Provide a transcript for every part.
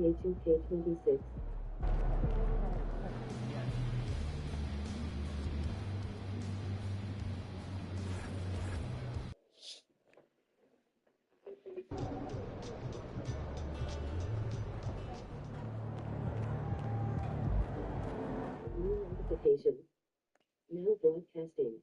NBA 2K26. New notification. Now broadcasting.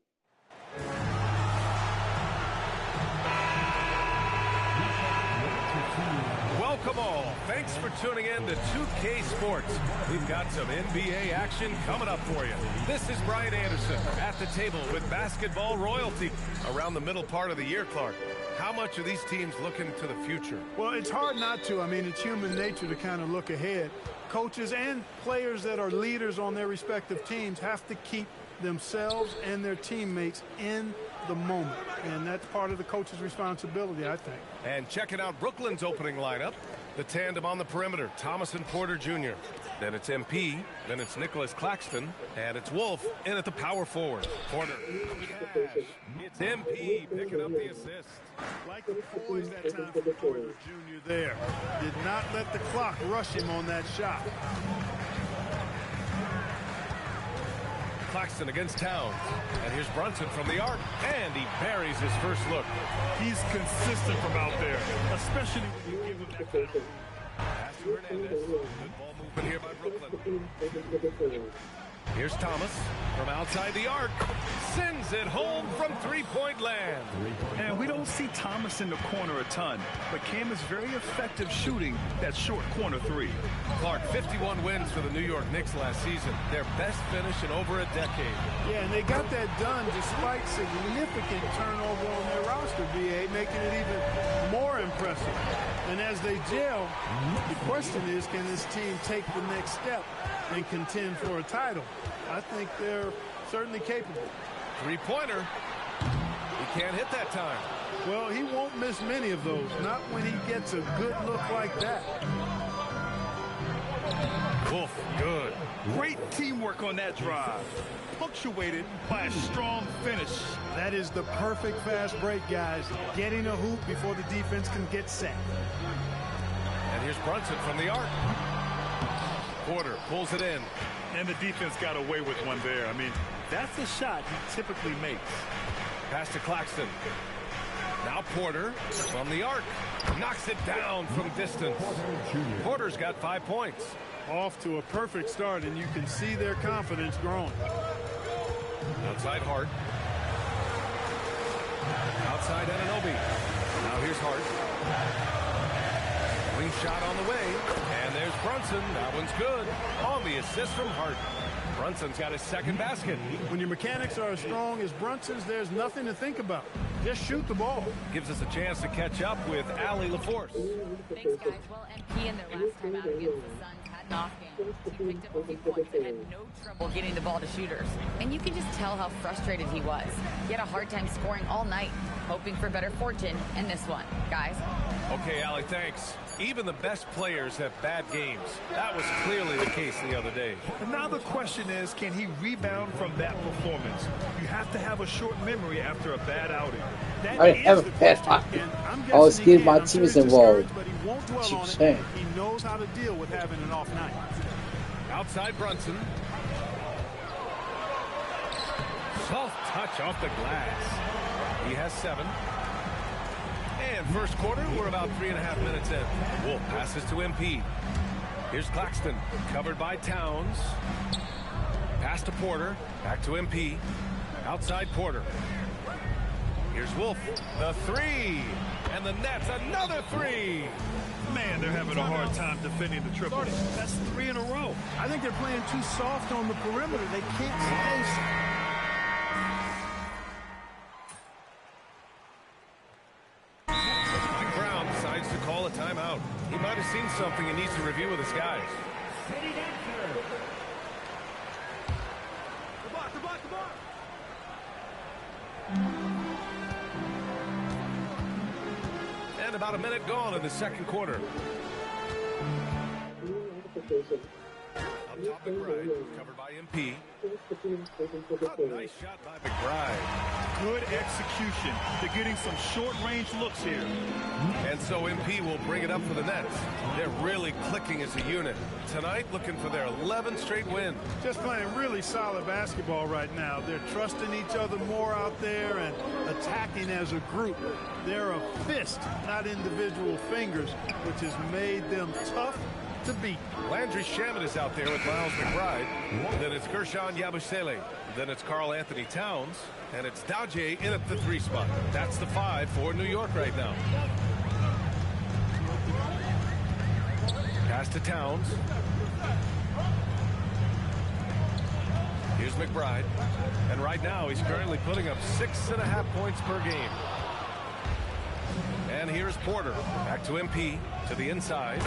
Welcome all. Thanks for tuning in to 2K Sports. We've got some NBA action coming up for you. This is Brian Anderson at the table with basketball royalty. Around the middle part of the year, Clark, how much are these teams looking to the future? Well, it's hard not to. I mean, it's human nature to kind of look ahead. Coaches and players that are leaders on their respective teams have to keep themselves and their teammates in the moment, and that's part of the coach's responsibility, I think. And checking out Brooklyn's opening lineup, the tandem on the perimeter, Thomas and Porter Jr. Then it's MP, then it's Nicholas Claxton, and it's Wolf in at the power forward. Porter, cash. It's MP picking up the assist. Like the poise that time for Porter Jr. there. Did not let the clock rush him on that shot. Claxton against Towns, and here's Brunson from the arc, and he buries his first look. He's consistent from out there, especially when you give him that kind of... Pass to Hernandez. Good ball movement here by Brooklyn. Here's Thomas from outside the arc. Sends it home from three-point land. And we don't see Thomas in the corner a ton, but Cam is very effective shooting that short corner three. Clark, 51 wins for the New York Knicks last season. Their best finish in over a decade. Yeah, and they got that done despite significant turnover on their roster, BA, making it even more impressive. And as they gel, the question is, can this team take the next step and contend for a title? I think they're certainly capable. Three-pointer. He can't hit that time. Well, he won't miss many of those, not when he gets a good look like that. Wolf, good. Great teamwork on that drive, punctuated by a strong finish. That is the perfect fast break, guys. Getting a hoop before the defense can get set. And here's Brunson from the arc. Porter pulls it in. And the defense got away with one there. I mean, that's a shot he typically makes. Pass to Claxton. Now Porter from the arc. Knocks it down from distance. Porter's got 5 points. Off to a perfect start, and you can see their confidence growing. Outside Hart. Outside Anunoby. Now here's Hart. Wing shot on the way, and there's Brunson. That one's good. On the assist from Hart. Brunson's got his second basket. When your mechanics are as strong as Brunson's, there's nothing to think about. Just shoot the ball. Gives us a chance to catch up with Allie LaForce. Thanks, guys. Well, MP in their last time out against the Suns had an off game. He picked up a few points and had no trouble getting the ball to shooters. And you could just tell how frustrated he was. He had a hard time scoring all night, hoping for better fortune in this one. Guys? Okay, Allie, thanks. Even the best players have bad games. That was clearly the case the other day. And now the question is, can he rebound from that performance? You have to have a short memory after a bad outing. I have a bad outing. Always give my team is involved. But he won't dwell Keep on it. saying. He knows how to deal with having an off night. Outside Brunson. Soft touch off the glass. He has 7. And first quarter, we're about 3.5 minutes in. Wolf passes to MP. Here's Claxton, covered by Towns. Pass to Porter, back to MP. Outside Porter. Here's Wolf, the 3. And the Nets, another 3. Man, they're having a hard time defending the triple. That's 3 in a row. I think they're playing too soft on the perimeter. They can't stay. Timeout. He might have seen something he needs to review with his guys. And about a minute gone in the second quarter. Up top, McBride, covered by MP. First between second to the Oh, third. nice shot by McBride. Good execution. They're getting some short-range looks here. And so MP will bring it up for the Nets. They're really clicking as a unit. Tonight, looking for their 11th straight win. Just playing really solid basketball right now. They're trusting each other more out there and attacking as a group. They're a fist, not individual fingers, which has made them tough to beat. Landry Shamet is out there with Miles McBride. Then it's Gershon Yabusele. Then it's Karl Anthony Towns. And it's Daje in at the 3 spot. That's the 5 for New York right now. Pass to Towns. Here's McBride. And right now he's currently putting up 6.5 points per game. And here's Porter. Back to MP. To the inside.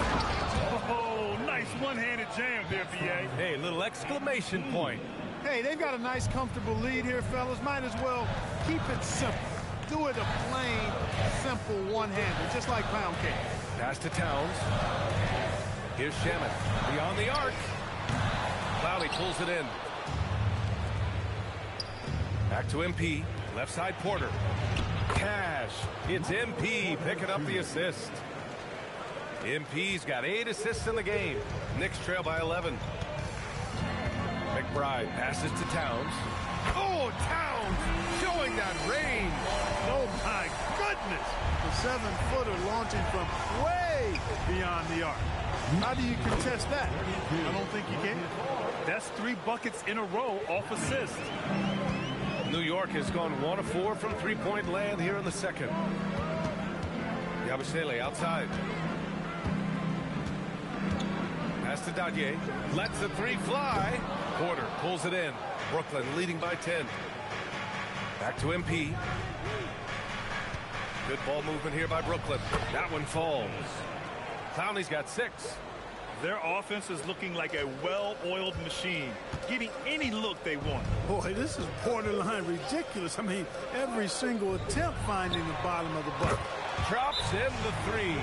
Oh, nice one-handed jam there, B.A. Hey, little exclamation point. Hey, they've got a nice, comfortable lead here, fellas. Might as well keep it simple. Do it a plain, simple one-hander, just like pound cake. Pass to Towns. Here's Shamet. Beyond the arc. Clowney pulls it in. Back to MP. Left side Porter. Cash. It's MP picking up the assist. MP's got 8 assists in the game. Knicks trail by 11. McBride passes to Towns. Oh, Towns showing that range. Oh, my goodness. The 7-footer launching from way beyond the arc. How do you contest that? I don't think you can. That's 3 buckets in a row off assist. New York has gone 1 of 4 from three-point land here in the second. Yabusele outside. Pass to Daje. Lets the 3 fly. Porter pulls it in. Brooklyn leading by 10. Back to MP. Good ball movement here by Brooklyn. That one falls. Clowney's got 6. Their offense is looking like a well-oiled machine, getting any look they want. Boy, this is borderline ridiculous. I mean, every single attempt finding the bottom of the bucket. Drops in the 3.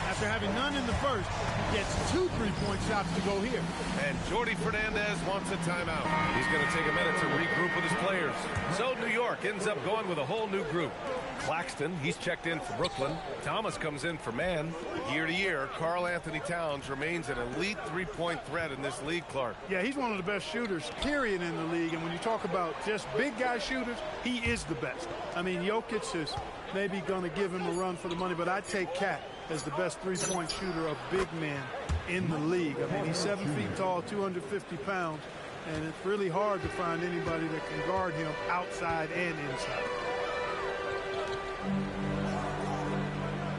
After having none in the first, he gets 2 3-point shots to go here. And Jordi Fernandez wants a timeout. He's going to take a minute to regroup with his players. So New York ends up going with a whole new group. Claxton, he's checked in for Brooklyn. Thomas comes in for Man. Year to year, Karl Anthony Towns remains an elite 3-point threat in this league, Clark. Yeah, he's one of the best shooters, period, in the league. And when you talk about just big guy shooters, he is the best. I mean, Jokic is maybe going to give him a run for the money, but I'd take Cat as the best 3-point shooter of big men in the league. I mean, he's 7 feet tall, 250 pounds, and it's really hard to find anybody that can guard him outside and inside.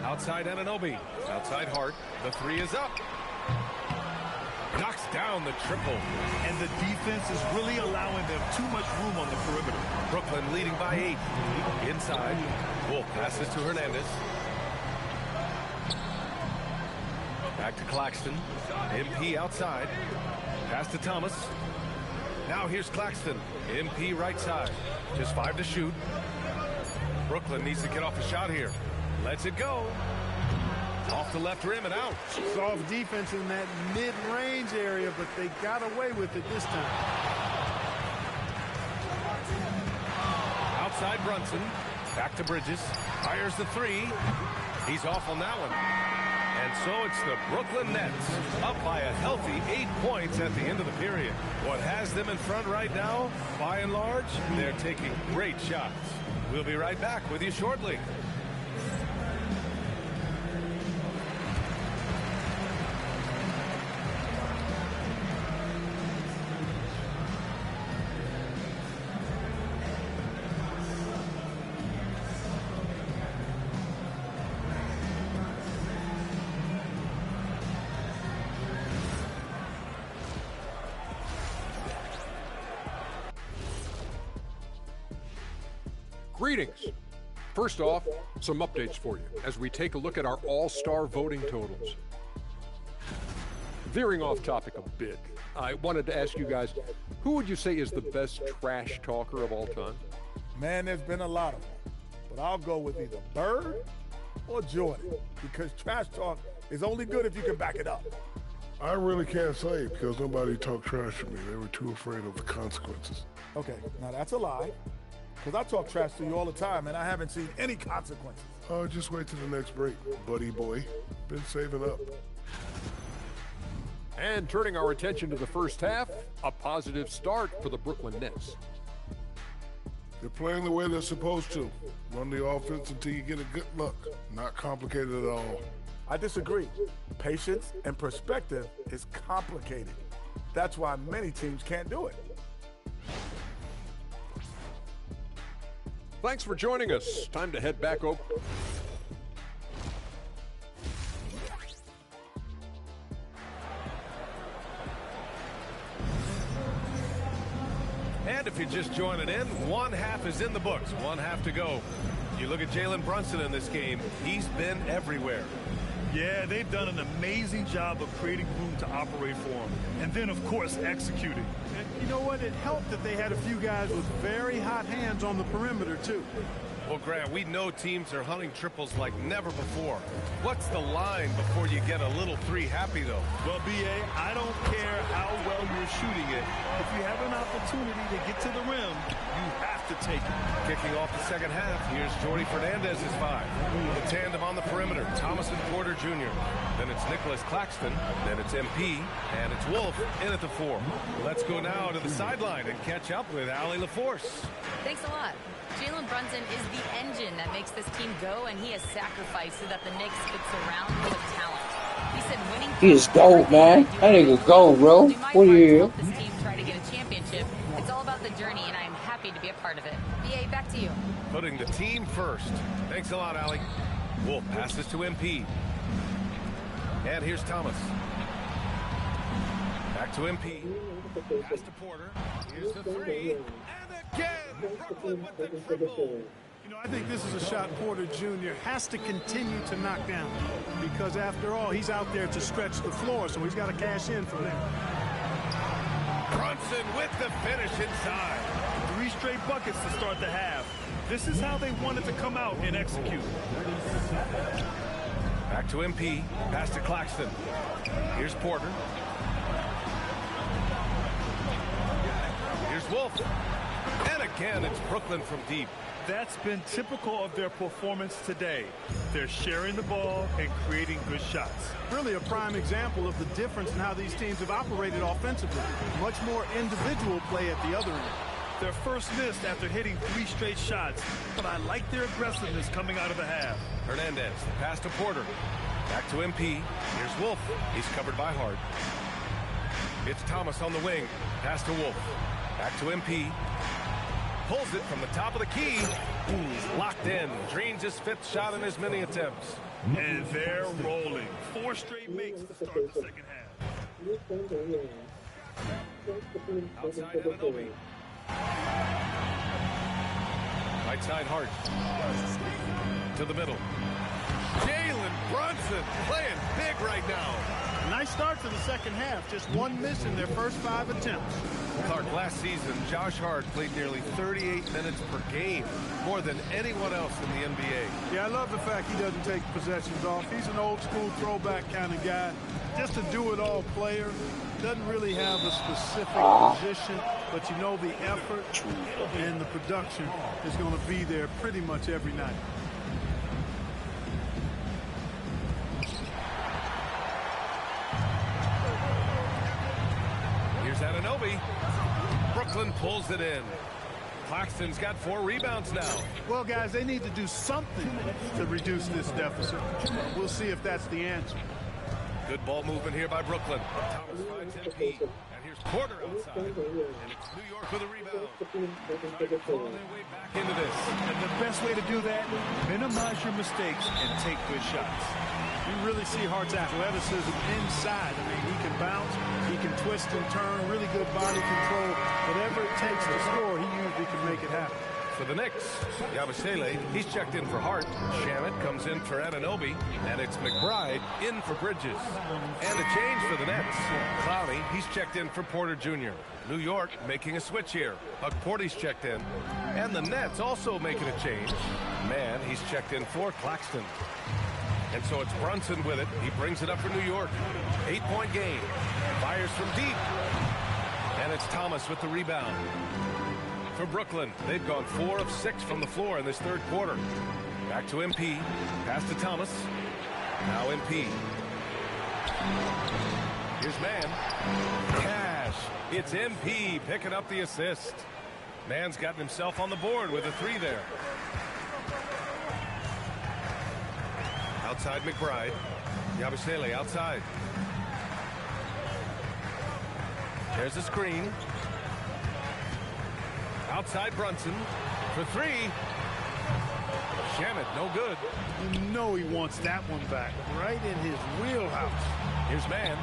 Outside Anunoby. Outside Hart. The 3 is up. Knocks down the triple. And the defense is really allowing them too much room on the perimeter. Brooklyn leading by 8. Inside. Wolf passes to Hernandez. Back to Claxton. MP outside. Pass to Thomas. Now here's Claxton. MP right side. Just 5 to shoot. Brooklyn needs to get off a shot here. Lets it go. Off the left rim and out. Soft defense in that mid-range area, but they got away with it this time. Outside Brunson. Back to Bridges. Fires the 3. He's off on that one. And so it's the Brooklyn Nets up by a healthy 8 points at the end of the period. What has them in front right now, by and large, they're taking great shots. We'll be right back with you shortly. Greetings. First off, some updates for you as we take a look at our all-star voting totals. Veering off topic a bit, I wanted to ask you guys, who would you say is the best trash talker of all time? Man, there's been a lot of them, but I'll go with either Bird or Jordan, because trash talk is only good if you can back it up. I really can't say because nobody talked trash to me. They were too afraid of the consequences. Okay, now that's a lie. Because I talk trash to you all the time, and I haven't seen any consequences. Oh, just wait till the next break, buddy boy. Been saving up. And turning our attention to the first half, a positive start for the Brooklyn Nets. They're playing the way they're supposed to. Run the offense until you get a good look. Not complicated at all. I disagree. Patience and perspective is complicated. That's why many teams can't do it. Thanks for joining us. Time to head back over. And if you're just joining in, one half is in the books, one half to go. You look at Jalen Brunson in this game, he's been everywhere. Yeah, they've done an amazing job of creating room to operate for him. And then, of course, executing. And you know what? It helped that they had a few guys with very hot hands on the perimeter, too. Well, Grant, we know teams are hunting triples like never before. What's the line before you get a little three happy, though? Well, B.A., I don't care how well you're shooting it. If you have an opportunity to get to the rim, you have to take it. Kicking off the second half, here's Jordy Fernandez's five. The tandem on the perimeter, Thomas and Porter Jr. Then it's Nicholas Claxton, then it's MP, and it's Wolf in at the four. Let's go now to the sideline and catch up with Allie LaForce. Thanks a lot. Jalen Brunson is the engine that makes this team go, and he has sacrificed so that the Knicks could surround him with talent. He said winning... He is gold, man. That nigga gold, bro. What are you? This team try to get a championship. It's all about the journey, and I am happy to be a part of it. BA, back to you. Putting the team first. Thanks a lot, Allie. Wolf passes to MP. And here's Thomas. Back to MP. Pass to Porter. Here's the three. And again, Brooklyn with the triple. You know, I think this is a shot Porter Jr. has to continue to knock down because, after all, he's out there to stretch the floor, so he's got to cash in from there. Brunson with the finish inside. 3 straight buckets to start the half. This is how they wanted to come out and execute. Back to MP. Pass to Claxton. Here's Porter. Here's Wolf. And again, it's Brooklyn from deep. That's been typical of their performance today. They're sharing the ball and creating good shots. Really a prime example of the difference in how these teams have operated offensively. Much more individual play at the other end. Their first miss after hitting 3 straight shots, but I like their aggressiveness coming out of the half. Hernandez, pass to Porter. Back to MP. Here's Wolf. He's covered by Hart. It's Thomas on the wing. Pass to Wolf. Back to MP. Pulls it from the top of the key. He's locked in. Drains his 5th shot in as many attempts. And they're rolling. 4 straight makes to start the second half. Outside Anunoby. Right side Hart. To the middle. Jalen Brunson playing big right now. Nice start to the second half. Just 1 miss in their first 5 attempts. Clark, last season, Josh Hart played nearly 38 minutes per game, more than anyone else in the NBA. Yeah, I love the fact he doesn't take possessions off. He's an old-school throwback kind of guy. Just a do-it-all player. Doesn't really have a specific position, but you know the effort and the production is going to be there pretty much every night. Here's Anunoby. Brooklyn pulls it in. Claxton's got 4 rebounds now. Well, guys, they need to do something to reduce this deficit. We'll see if that's the answer. Good ball movement here by Brooklyn. Thomas finds MP. And here's Porter outside. And it's New York with a rebound. Trying to claw their way back into this. And the best way to do that, minimize your mistakes and take good shots. You really see Hart's athleticism inside. I mean, he can bounce, he can twist and turn, really good body control. Whatever it takes to score, he usually can make it happen. For the Knicks, Yabusele, he's checked in for Hart. Shamet comes in for Anunoby. And it's McBride in for Bridges. And a change for the Nets. Clowney, he's checked in for Porter Jr. New York making a switch here. Huck Porty's checked in. And the Nets also making a change. Man, he's checked in for Claxton. And so it's Brunson with it. He brings it up for New York. 8-point game. Fires from deep. And it's Thomas with the rebound. For Brooklyn, they've gone 4 of 6 from the floor in this third quarter. Back to MP. Pass to Thomas. Now MP. Here's Mann. Cash. It's MP picking up the assist. Mann's gotten himself on the board with a 3 there. Outside McBride. Yabusele outside. There's a screen. Outside Brunson for 3. Shamet, no good. You know he wants that one back, right in his wheelhouse. Here's Mann.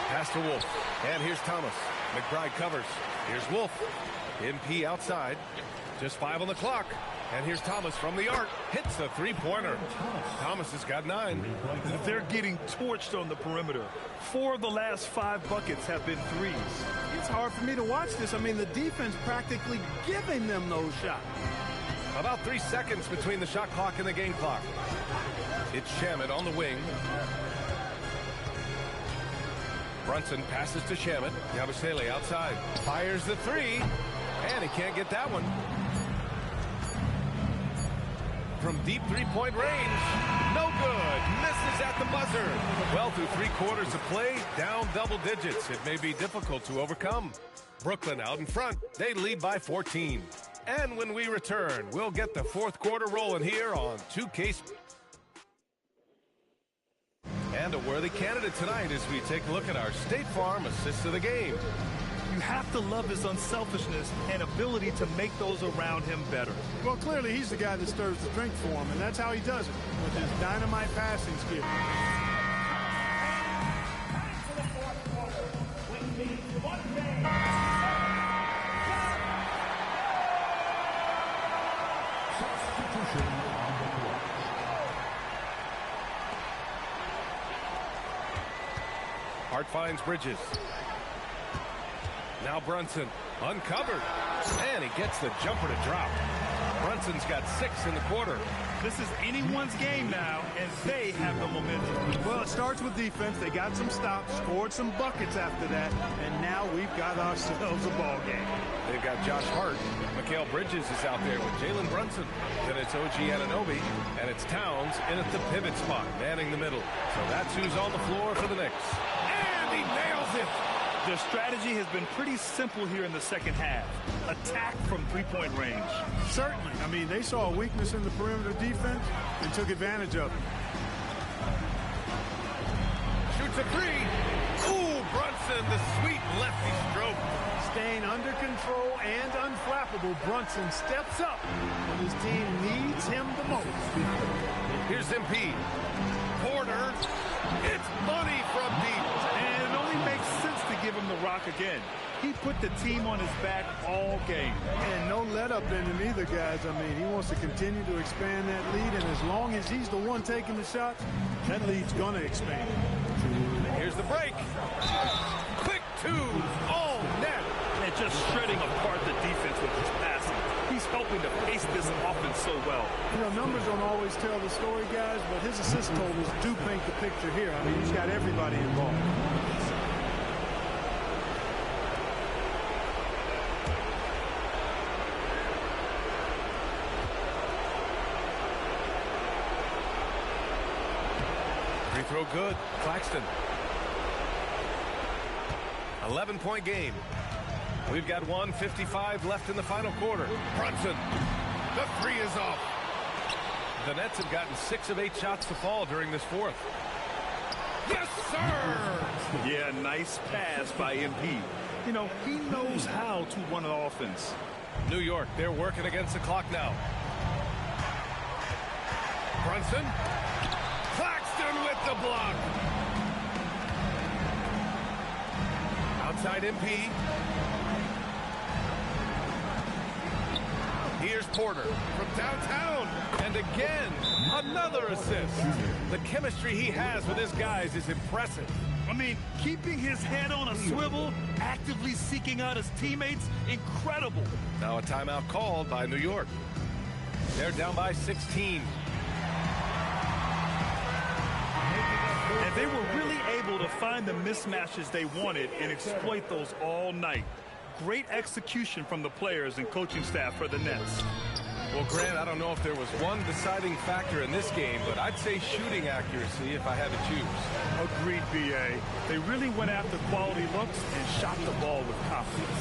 Pass to Wolf. And here's Thomas. McBride covers. Here's Wolf. MP outside. Just 5 on the clock. And here's Thomas from the arc. Hits a 3-pointer. Thomas has got 9. They're getting torched on the perimeter. 4 of the last 5 buckets have been threes. It's hard for me to watch this. I mean, the defense practically giving them those shots. About 3 seconds between the shot clock and the game clock. It's Shamet on the wing. Brunson passes to Shamet. Yabusele outside. Fires the 3. And he can't get that one. From deep 3-point range. No good. Misses at the buzzer. Well, through 3 quarters of play, down double digits. It may be difficult to overcome. Brooklyn out in front. They lead by 14. And when we return, we'll get the fourth quarter rolling here on 2K. And a worthy candidate tonight as we take a look at our State Farm assist of the game. You have to love his unselfishness and ability to make those around him better. Well, clearly he's the guy that stirs the drink for him, and that's how he does it, with his dynamite passing skill. Hart finds Bridges. Now Brunson uncovered, and he gets the jumper to drop. Brunson's got 6 in the quarter. This is anyone's game now, and they have the momentum. Well, it starts with defense. They got some stops, scored some buckets after that, and now we've got ourselves a ball game. They've got Josh Hart. Mikal Bridges is out there with Jalen Brunson. Then it's OG Anunoby, and it's Towns in at the pivot spot, manning the middle. So that's who's on the floor for the Knicks. And he nails it! Their strategy has been pretty simple here in the second half. Attack from 3-point range. Certainly. I mean, they saw a weakness in the perimeter defense and took advantage of it. Shoots a 3. Ooh, Brunson, the sweet lefty stroke. Staying under control and unflappable, Brunson steps up when his team needs him the most. Here's MP. Porter. It's money from deep. And it only makes sense to give him the rock again. He put the team on his back all game. And no let up in him either, guys. I mean, he wants to continue to expand that lead, and as long as he's the one taking the shots, that lead's going to expand. Here's the break. Quick 2. All net. And just shredding apart the defense with his passing. He's helping to pace this offense so well. You know, numbers don't always tell the story, guys, but his assist totals do paint the picture here. I mean, he's got everybody involved. Free throw good. Claxton. 11-point game. We've got 1:55 left in the final quarter. Brunson. The 3 is off. The Nets have gotten 6 of 8 shots to fall during this fourth. Yes, sir! Yeah, nice pass by MP. You know, he knows how to run an offense. New York, they're working against the clock now. Brunson. Claxton with the block. Outside MP. Here's Porter from downtown. And again, another assist. The chemistry he has with his guys is impressive. I mean, keeping his head on a swivel, actively seeking out his teammates, incredible. Now a timeout called by New York. They're down by 16. And they were really able to find the mismatches they wanted and exploit those all night. Great execution from the players and coaching staff for the Nets. Well, Grant, I don't know if there was one deciding factor in this game, but I'd say shooting accuracy if I had to choose. Agreed, B.A. They really went after quality looks and shot the ball with confidence.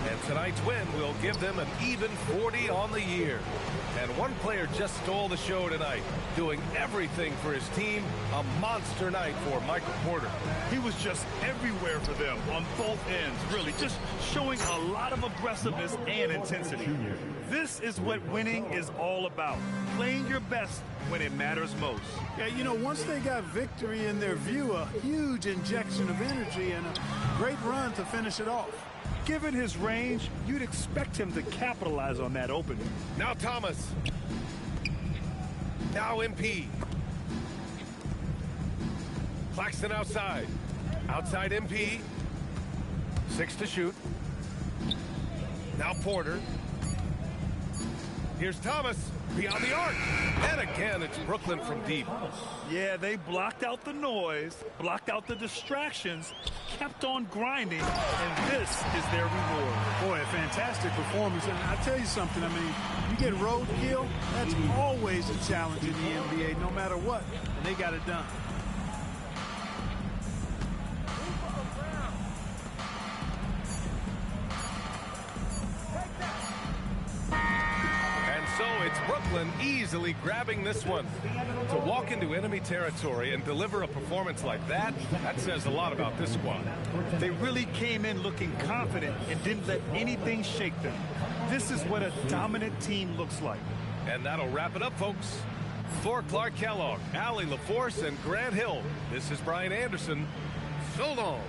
And tonight's win will give them an even 40 on the year. And one player just stole the show tonight, doing everything for his team. A monster night for Michael Porter. He was just everywhere for them on both ends, really, just showing a lot of aggressiveness and intensity. This is what winning is all about, playing your best when it matters most. Yeah, you know, once they got victory in their view, a huge injection of energy and a great run to finish it off. Given his range, you'd expect him to capitalize on that opening. Now Thomas. Now MP. Claxton outside. Outside MP. 6 to shoot. Now Porter. Here's Thomas beyond the arc. And again, it's Brooklyn from deep. Yeah, they blocked out the noise, blocked out the distractions, kept on grinding, and this is their reward. Boy, a fantastic performance. And I'll tell you something, I mean, you get roadkill, that's always a challenge in the NBA, no matter what. And they got it done. So it's Brooklyn easily grabbing this one. To walk into enemy territory and deliver a performance like that, that says a lot about this squad. They really came in looking confident and didn't let anything shake them. This is what a dominant team looks like. And that'll wrap it up, folks. For Clark Kellogg, Allie LaForce, and Grant Hill, this is Brian Anderson. So long.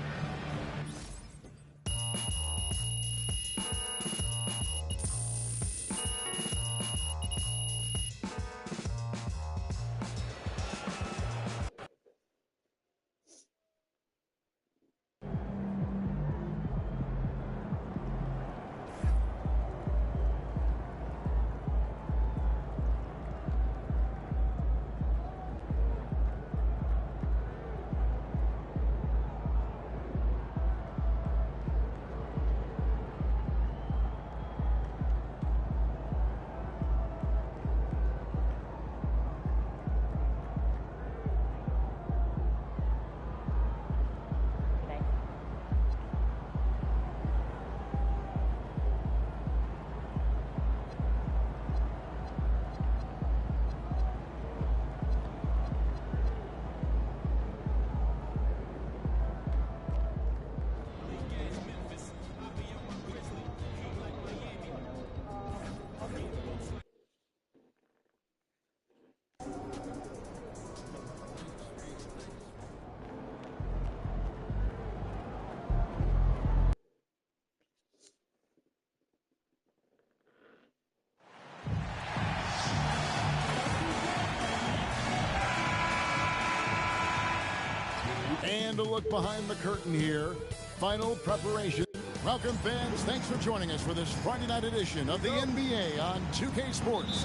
And a look behind the curtain here. Final preparation. Welcome, fans. Thanks for joining us for this Friday night edition of the NBA on 2K Sports.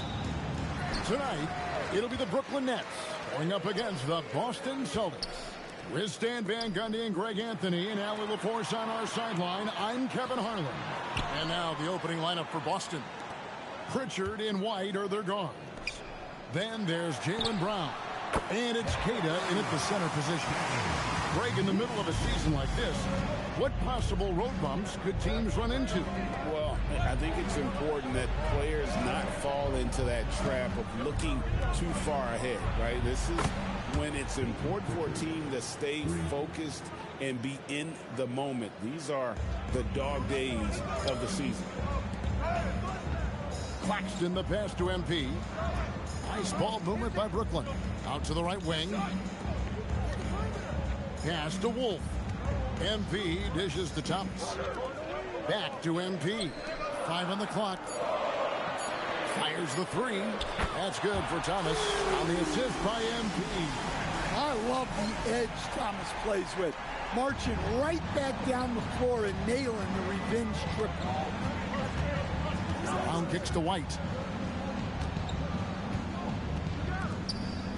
Tonight, it'll be the Brooklyn Nets going up against the Boston Celtics. With Stan Van Gundy and Greg Anthony and Allie LaForce on our sideline, I'm Kevin Harlan. And now the opening lineup for Boston. Pritchard and White are their guards. Then there's Jaylen Brown. And it's Kata in at the center position. Greg, in the middle of a season like this, what possible road bumps could teams run into? Well, I think it's important that players not fall into that trap of looking too far ahead, right? This is when it's important for a team to stay focused and be in the moment. These are the dog days of the season. Claxton the pass to MP. Nice ball movement by Brooklyn. Out to the right wing. Pass to Wolf. MP dishes to Thomas. Back to MP. 5 on the clock. Fires the 3. That's good for Thomas. On the assist by MP. I love the edge Thomas plays with. Marching right back down the floor and nailing the revenge triple. Brown kicks to White.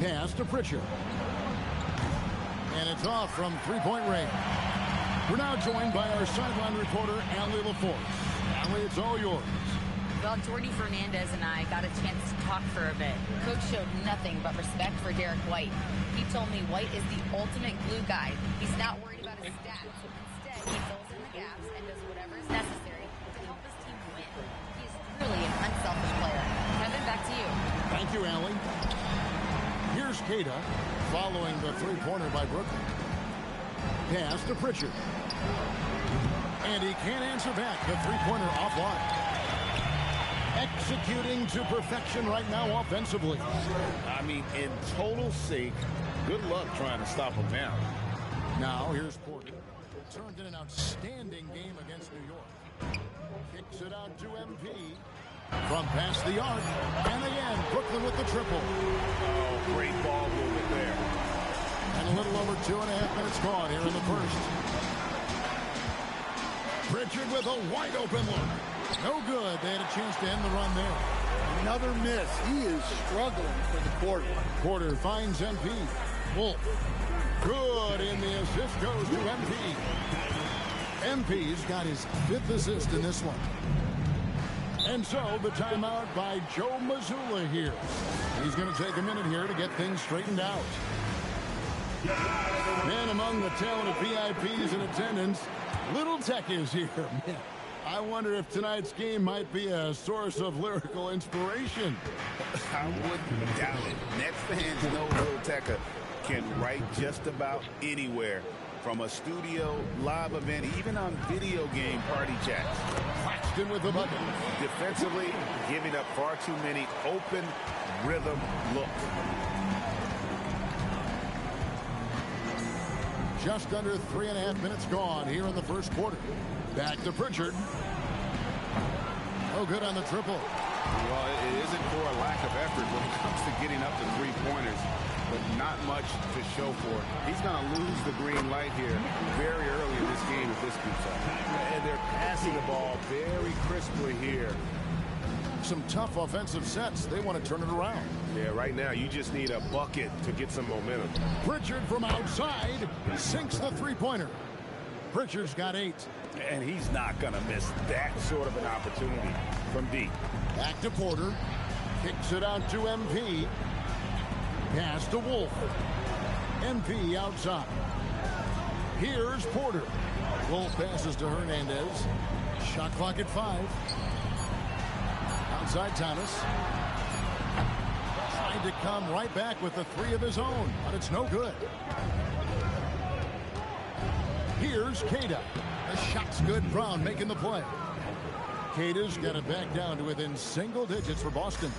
Pass to Pritchard. And it's off from three-point range. We're now joined by our sideline reporter, Allie LaForce. Allie, it's all yours. Well, Jordy Fernandez and I got a chance to talk for a bit. Coach showed nothing but respect for Derek White. He told me White is the ultimate glue guy. He's not worried about his stats. Instead, he fills in the gaps and does whatever is necessary to help his team win. He's truly an unselfish player. Kevin, back to you. Thank you, Allie. Here's Cada following the three-pointer by Brooklyn. Pass to Pritchard. And he can't answer back. The three-pointer offline. Executing to perfection right now offensively. I mean, in total sync. Good luck trying to stop him now. Now, here's Porter. Turned in an outstanding game against New York. Kicks it out to MP. From past the arc. And again, Brooklyn with the triple. Oh, great ball movement there. And a little over 2.5 minutes gone here in the first. Pritchard with a wide open look. No good. They had a chance to end the run there. Another miss. He is struggling for the quarter. Porter finds MP. Wolf. Good, and the assist goes to MP. MP's got his 5th assist in this one. And so the timeout by Joe Mazzulla here. He's going to take a minute here to get things straightened out. Man, among the talented VIPs in attendance, Little Tech is here. I wonder if tonight's game might be a source of lyrical inspiration. I wouldn't doubt it. Net fans know Little Tech can write just about anywhere, from a studio, live event, even on video game party chats. Claxton with the bucket. Defensively, giving up far too many open rhythm looks. Just under 3.5 minutes gone here in the first quarter. Back to Pritchard. Oh, good on the triple. Well, it isn't for a lack of effort when it comes to getting up to three-pointers, but not much to show for it. He's going to lose the green light here very early in this game if this keeps up. And they're passing the ball very crisply here. Some tough offensive sets. They want to turn it around. Yeah, right now you just need a bucket to get some momentum. Pritchard from outside sinks the three-pointer. Pritchard's got 8. And he's not going to miss that sort of an opportunity from deep. Back to Porter. Kicks it out to MP. Pass to Wolf. MP outside. Here's Porter. Wolf passes to Hernandez. Shot clock at 5. Outside Thomas. Tried to come right back with the 3 of his own, but it's no good. Here's Cada. The shot's good. Brown making the play. Cada's got it back down to within single digits for Boston.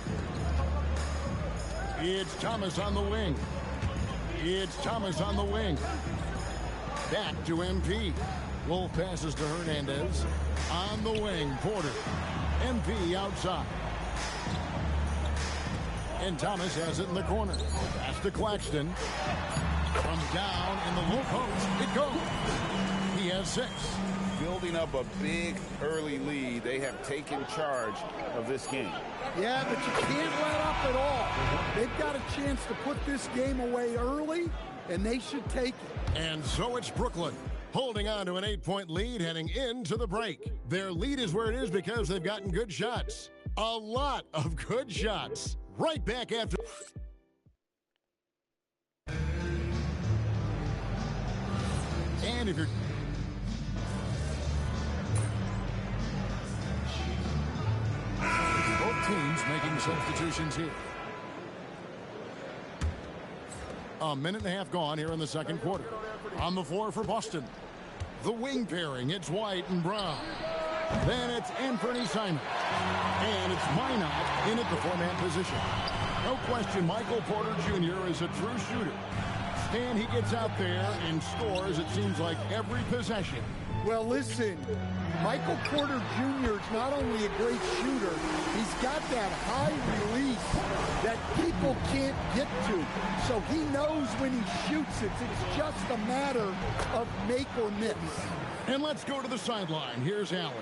It's Thomas on the wing. It's Thomas on the wing. Back to MP. Wolf passes to Hernandez. On the wing, Porter. MP outside. And Thomas has it in the corner. Pass to Claxton. From down in the low post. It goes. He has 6. Building up a big early lead. They have taken charge of this game. Yeah, but you can't let up at all. They've got a chance to put this game away early, and they should take it. And so it's Brooklyn, holding on to an 8-point lead heading into the break. Their lead is where it is because they've gotten good shots. A lot of good shots. Right back after. And if you're... Both teams making substitutions here. A minute and a half gone here in the second quarter. On the floor for Boston. The wing pairing, it's White and Brown. Then it's Anthony Simon. And it's Minot in at the 4-man position. No question, Michael Porter Jr. is a true shooter. Stan, he gets out there and scores, it seems like, every possession. Well, listen, Michael Porter Jr. is not only a great shooter, he's got that high release that people can't get to. So he knows when he shoots it. It's just a matter of make or miss. And let's go to the sideline. Here's Allen.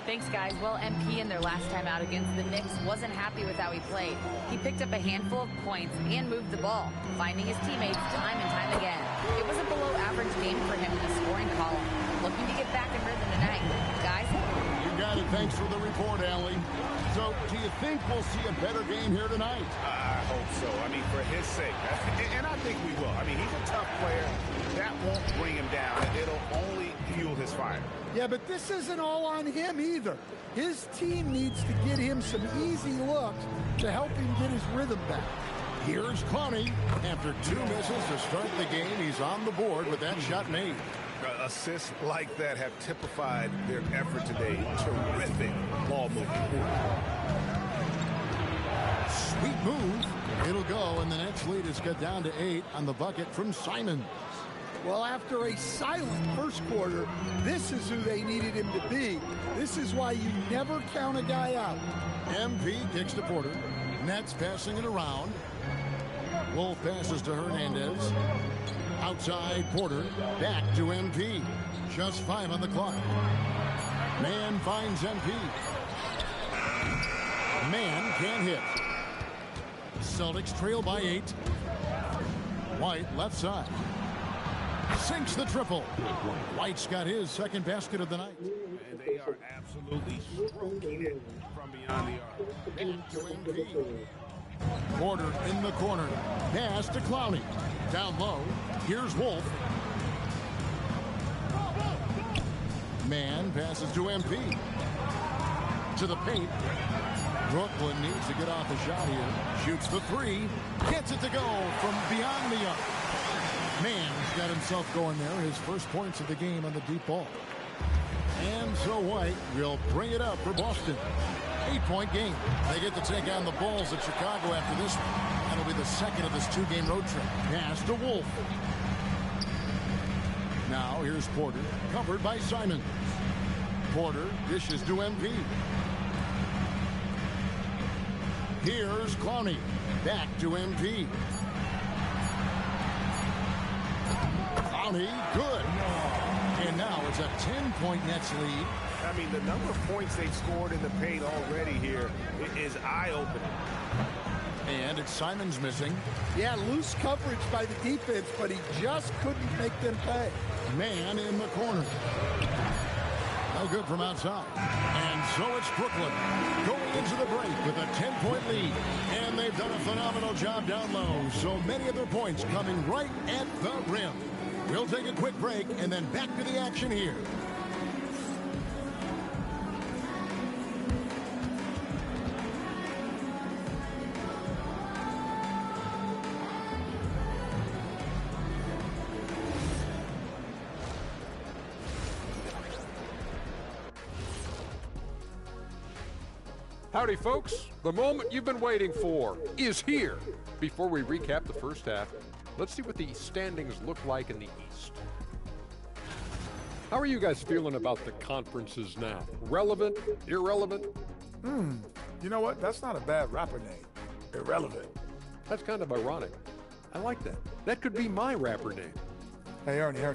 Thanks, guys. Well, MP in their last time out against the Knicks wasn't happy with how he played. He picked up a handful of points and moved the ball, finding his teammates time and time again. It was a below-average game for him in the scoring column. Looking to get back in rhythm tonight. Guys? You got it. Thanks for the report, Allie. So, do you think we'll see a better game here tonight? I hope so. I mean, for his sake. And I think we will. I mean, he's a tough player. That won't bring him down. It'll only fuel his fire. Yeah, but this isn't all on him either. His team needs to get him some easy looks to help him get his rhythm back. Here's Clowney. After 2 misses to start the game, he's on the board with that shot made. Assists like that have typified their effort today. Terrific ball movement. Sweet move. It'll go, and the Nets lead is cut down to 8 on the bucket from Simons. Well, after a silent first quarter, this is who they needed him to be. This is why you never count a guy out. MP kicks to Porter. Nets passing it around. Wolf passes to Hernandez. Outside Porter. Back to MP. Just 5 on the clock. Man finds MP. Man can't hit. Celtics trail by 8. White left side. Sinks the triple. White's got his second basket of the night. And they are absolutely stroking it from beyond the arc. Back to MP. Porter in the corner. Pass to Clowney. Down low. Here's Wolf. Man passes to MP. To the paint. Brooklyn needs to get off a shot here. Shoots the 3. Gets it to go from beyond the arc. Man's got himself going there. His first points of the game on the deep ball. And so White will bring it up for Boston. 8-point game. They get to take on the Bulls at Chicago after this one. That'll be the second of this 2-game road trip. Pass to Wolf. Now here's Porter. Covered by Simons. Porter dishes to MP. Here's Clowney. Back to MP. Clowney, good. And now it's a 10-point Nets lead. I mean, the number of points they've scored in the paint already here is eye-opening. And it's Simons missing. Yeah, loose coverage by the defense, but he just couldn't make them pay. Man in the corner. No good from outside. And so it's Brooklyn going into the break with a 10-point lead. And they've done a phenomenal job down low. So many of their points coming right at the rim. We'll take a quick break and then back to the action here. Howdy, folks. The moment you've been waiting for is here. Before we recap the first half, let's see what the standings look like in the East. How are you guys feeling about the conferences now? Relevant? Irrelevant? You know what? That's not a bad rapper name. Irrelevant. That's kind of ironic. I like that. That could be my rapper name. Hey, Ernie. Yeah,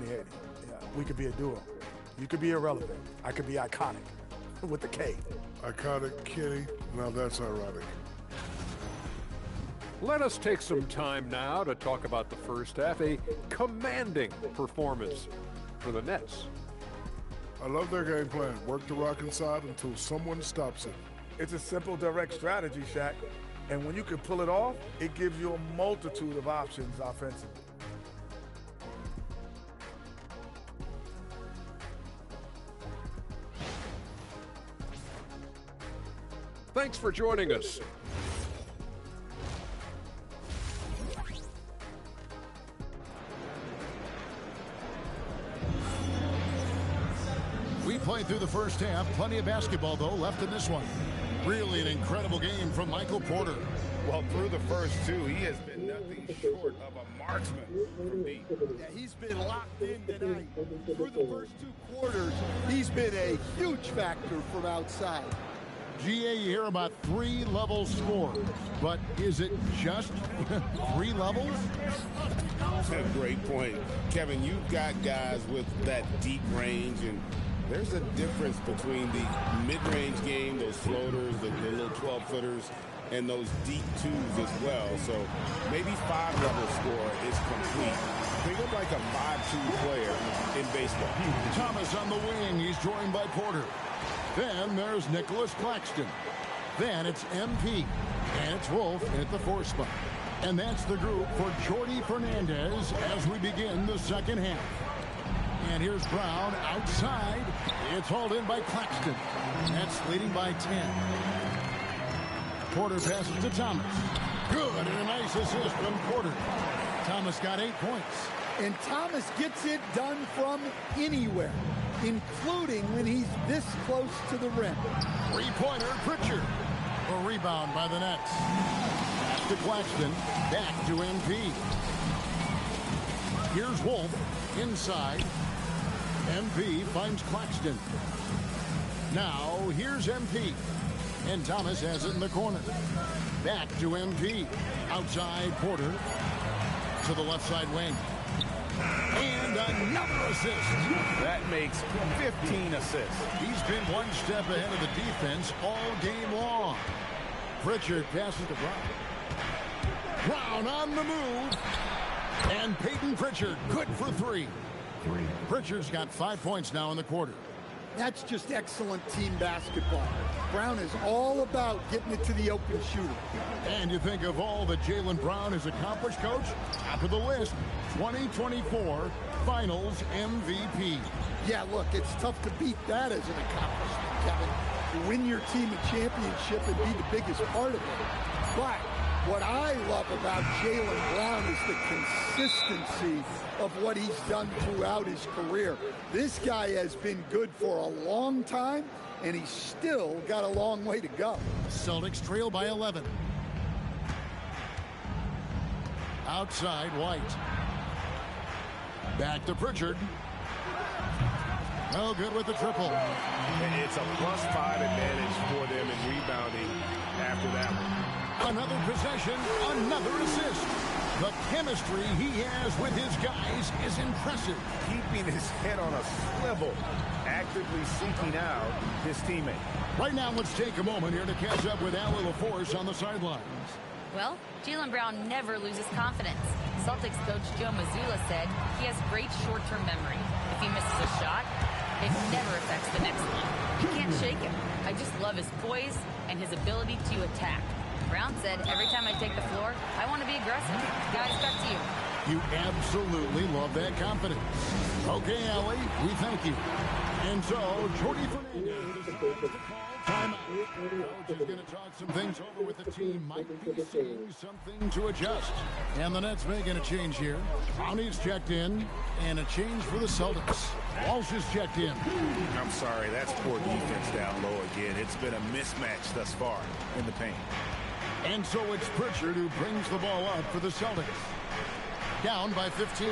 we could be a duo. You could be irrelevant. I could be iconic. With the K. Iconic Kenny. Now that's ironic. Let us take some time now to talk about the first half. A commanding performance for the Nets. I love their game plan. Work the rock inside until someone stops it. It's a simple, direct strategy, Shaq. And when you can pull it off, it gives you a multitude of options offensively. Thanks for joining us. We played through the first half. Plenty of basketball, though, left in this one. Really an incredible game from Michael Porter. Well, through the first 2, he has been nothing short of a marksman from deep. Yeah, he's been locked in tonight. Through the first 2 quarters, he's been a huge factor from outside. GA, you hear about 3-level scores, but is it just 3 levels? That's a great point. Kevin, you've got guys with that deep range, and there's a difference between the mid-range game, those floaters, the little 12-footers, and those deep twos as well. So maybe 5-level score is complete. Think of like a 5-2 player in baseball. Thomas on the wing. He's joined by Porter. Then there's Nicholas Claxton. Then it's MP. And it's Wolf at the 4 spot. And that's the group for Jordy Fernandez as we begin the second half. And here's Brown outside. It's hauled in by Claxton. That's leading by 10. Porter passes to Thomas. Good, and a nice assist from Porter. Thomas got 8 points. And Thomas gets it done from anywhere, including when he's this close to the rim. Three-pointer, Pritchard. A rebound by the Nets. Back to Claxton. Back to MP. Here's Wolf inside. MP finds Claxton. Now, here's MP. And Thomas has it in the corner. Back to MP. Outside Porter. To the left side wing. And another assist. That makes 15 assists. He's been one step ahead of the defense all game long. Pritchard passes to Brown. Brown on the move. And Peyton Pritchard, good for 3. Pritchard's got 5 points now in the quarter. That's just excellent team basketball. Brown is all about getting it to the open shooter. And you think of all that Jaylen Brown has accomplished, Coach? Top of the list, 2024 Finals MVP. Yeah, look, it's tough to beat that as an accomplishment, Kevin. To win your team a championship and be the biggest part of it. But what I love about Jaylen Brown is the consistency of what he's done throughout his career. This guy has been good for a long time, and he's still got a long way to go. Celtics trail by 11. Outside, White. Back to Pritchard. No good with the triple. And it's a +5 advantage for them in rebounding after that one. Another possession, another assist. The chemistry he has with his guys is impressive. Keeping his head on a swivel, actively seeking out his teammate. Right now, let's take a moment here to catch up with Allie LaForce on the sidelines. Well, Jaylen Brown never loses confidence. Celtics coach Joe Mazzulla said he has great short-term memory. If he misses a shot, it never affects the next one. You can't shake him. I just love his poise and his ability to attack. Brown said, every time I take the floor, I want to be aggressive. Guys, back to you. You absolutely love that confidence. Okay, Allie, we thank you. And so, Jordy Fernandez. Time out. Coach is going to talk some things over with the team. Might be seeing something to adjust. And the Nets making a change here. Brownie's checked in. And a change for the Celtics. Walsh is checked in. I'm sorry, that's poor defense down low again. It's been a mismatch thus far in the paint. And so it's Pritchard who brings the ball up for the Celtics. Down by 15.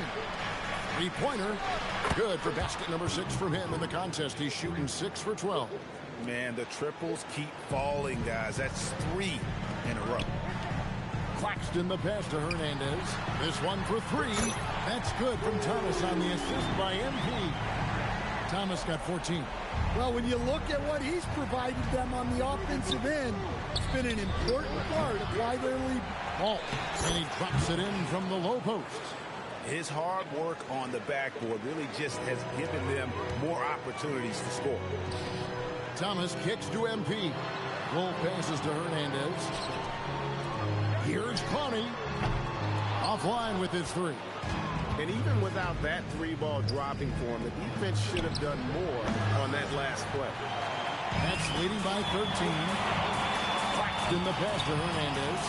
Three-pointer. Good for basket number 6 from him in the contest. He's shooting 6 for 12. Man, the triples keep falling, guys. That's 3 in a row. Claxton the pass to Hernandez. This one for 3. That's good from Thomas on the assist by MP. Thomas got 14. Well, when you look at what he's provided them on the offensive end, it's been an important part of why they're leading. Ball. And he drops it in from the low post. His hard work on the backboard really just has given them more opportunities to score. Thomas kicks to MP. Wolf passes to Hernandez. Here's Clowney. Offline with his 3. And even without that 3-ball dropping for him, the defense should have done more on that last play. That's leading by 13. Claxton the pass to Hernandez.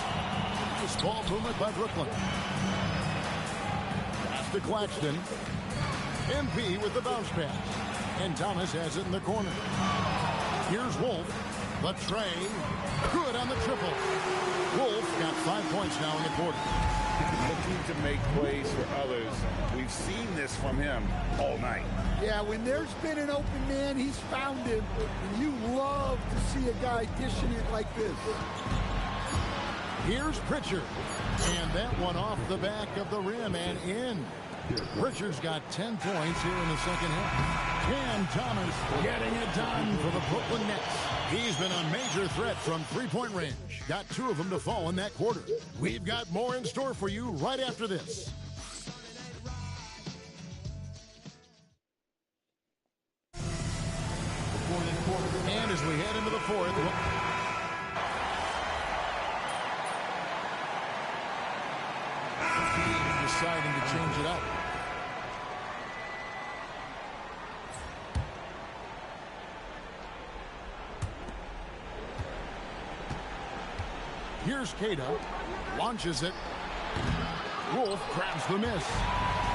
This ball movement by Brooklyn. Pass to Claxton. MP with the bounce pass. And Thomas has it in the corner. Here's Wolf. The train. Good on the triple. Wolf got 5 points now in the quarter. Looking to make plays for others. We've seen this from him all night. Yeah, when there's been an open man, he's found him. And you love to see a guy dishing it like this. Here's Pritchard. And that one off the back of the rim and in. Pritchard's got 10 points here in the second half. Cam Thomas getting it done for the Brooklyn Nets. He's been a major threat from three-point range. Got 2 of them to fall in that quarter. We've got more in store for you right after this. as we head into the fourth. Deciding to change it up. Here's Cada. Launches it. Wolf grabs the miss.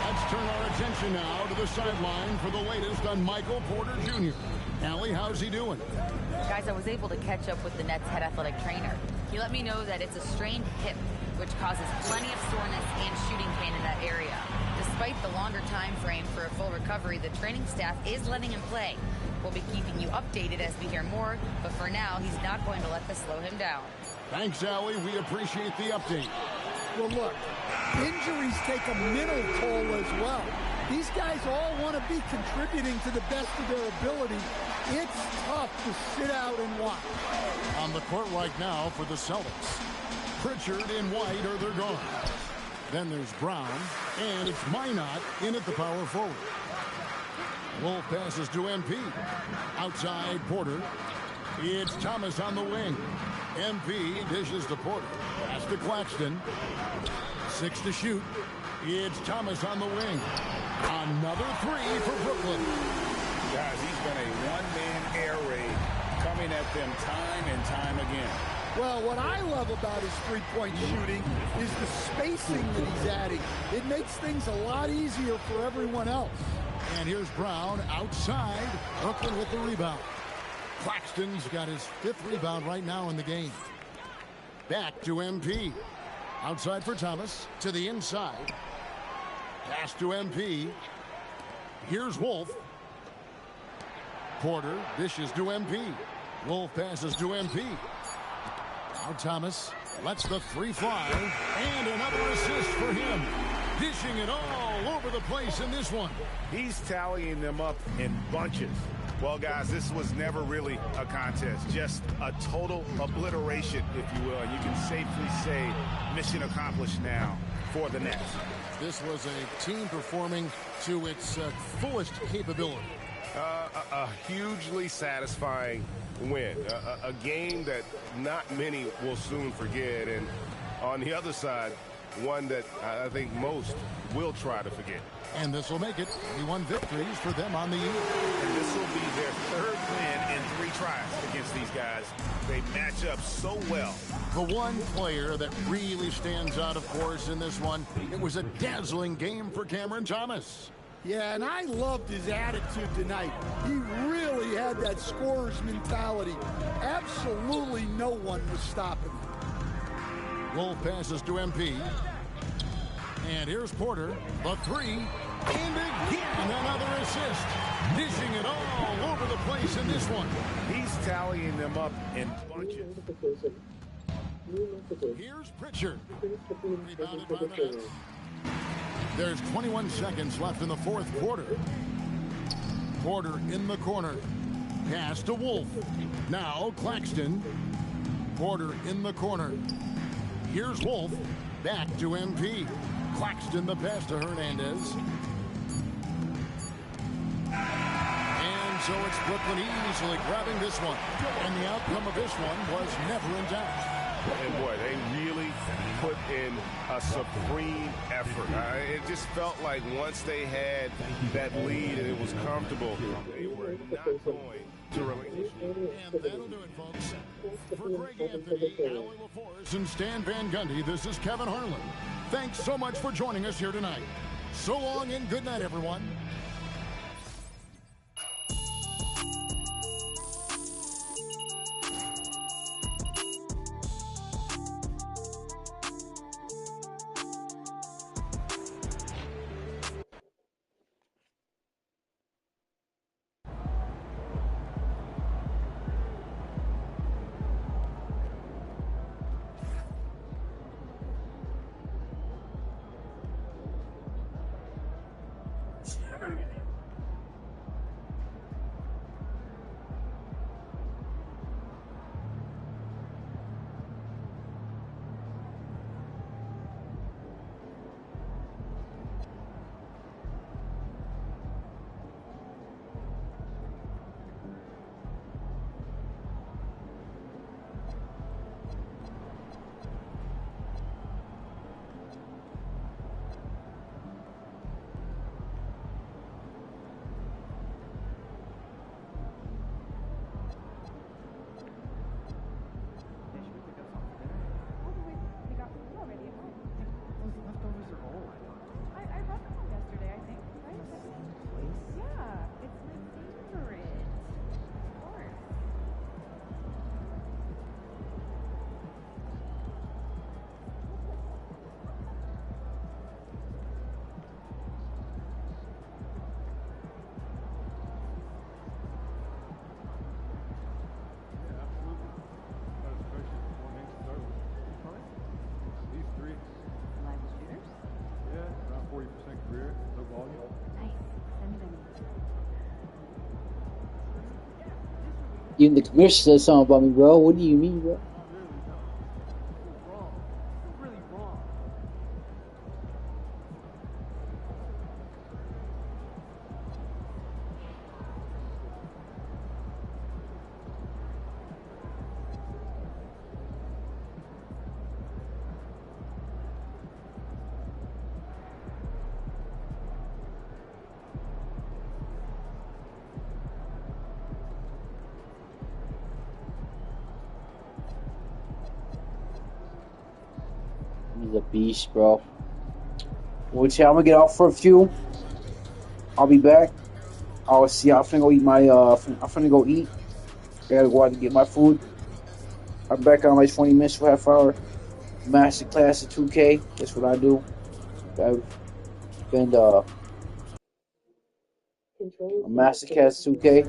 Let's turn our attention now to the sideline for the latest on Michael Porter Jr. Allie, how's he doing? Guys, I was able to catch up with the Nets head athletic trainer. He let me know that it's a strained hip, which causes plenty of soreness and shooting pain in that area. Despite the longer time frame for a full recovery, the training staff is letting him play. We'll be keeping you updated as we hear more, but for now, he's not going to let this slow him down. Thanks, Allie. We appreciate the update. Well, look, injuries take a mental toll as well. These guys all want to be contributing to the best of their ability. It's tough to sit out and watch. On the court right now for the Celtics. Pritchard and White are their guards. Then there's Brown, and it's Minot in at the power forward. Wolf passes to MP. Outside Porter. It's Thomas on the wing. MP dishes to Porter. Pass to Claxton. 6 to shoot. It's Thomas on the wing. Another three for Brooklyn. Guys, he's been a one-man air raid coming at them time and time again. Well, what I love about his three-point shooting is the spacing that he's adding. It makes things a lot easier for everyone else. And here's Brown outside. Brooklyn with the rebound. Claxton's got his 5th rebound right now in the game. Back to MP. Outside for Thomas. To the inside. Pass to MP. Here's Wolf. Porter dishes to MP. Wolf passes to MP. Now Thomas lets the three fly. And another assist for him. Dishing it all over the place in this one. He's tallying them up in bunches. Well, guys, this was never really a contest, just a total obliteration, if you will. And you can safely say mission accomplished now for the Nets. This was a team performing to its fullest capability. A hugely satisfying win. A game that not many will soon forget. And on the other side, one that I think most will try to forget. And this will make it 21 victories for them on the year. And this will be their 3rd win in 3 tries against these guys. They match up so well. The one player that really stands out, of course, in this one, it was a dazzling game for Cameron Thomas. Yeah, and I loved his attitude tonight. He really had that scorer's mentality. Absolutely no one was stopping him. Wolf passes to MP. And here's Porter. The three. And again, another assist. Dishing it all over the place in this one. He's tallying them up in bunches. Here's Pritchard. Rebounded by the Nets. There's 21 seconds left in the 4th quarter. Porter in the corner. Pass to Wolf. Now Claxton. Porter in the corner. Here's Wolf. Back to MP. Claxton the pass to Hernandez. And so it's Brooklyn easily grabbing this one. And the outcome of this one was never in doubt. And boy, they really put in a supreme effort. It just felt like once they had that lead and it was comfortable, they were not going to relinquish. And that'll do it, folks. For Greg Anthony, Allie LaForce, and Stan Van Gundy, this is Kevin Harlan. Thanks so much for joining us here tonight. So long and good night, everyone. Sorry. Even the commissioner said something about me, bro. What do you mean, bro? He's a beast, bro. Which I'm gonna get off for a few. I'll be back. I'll see. I'm finna go eat my. I'm finna go eat. I gotta go out and get my food. I'm back on like 20 minutes for half hour. Master class at 2K. That's what I do. I've been a master class 2K.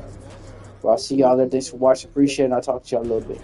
Well, I'll see y'all there. Thanks for watching. Appreciate it. And I'll talk to y'all a little bit.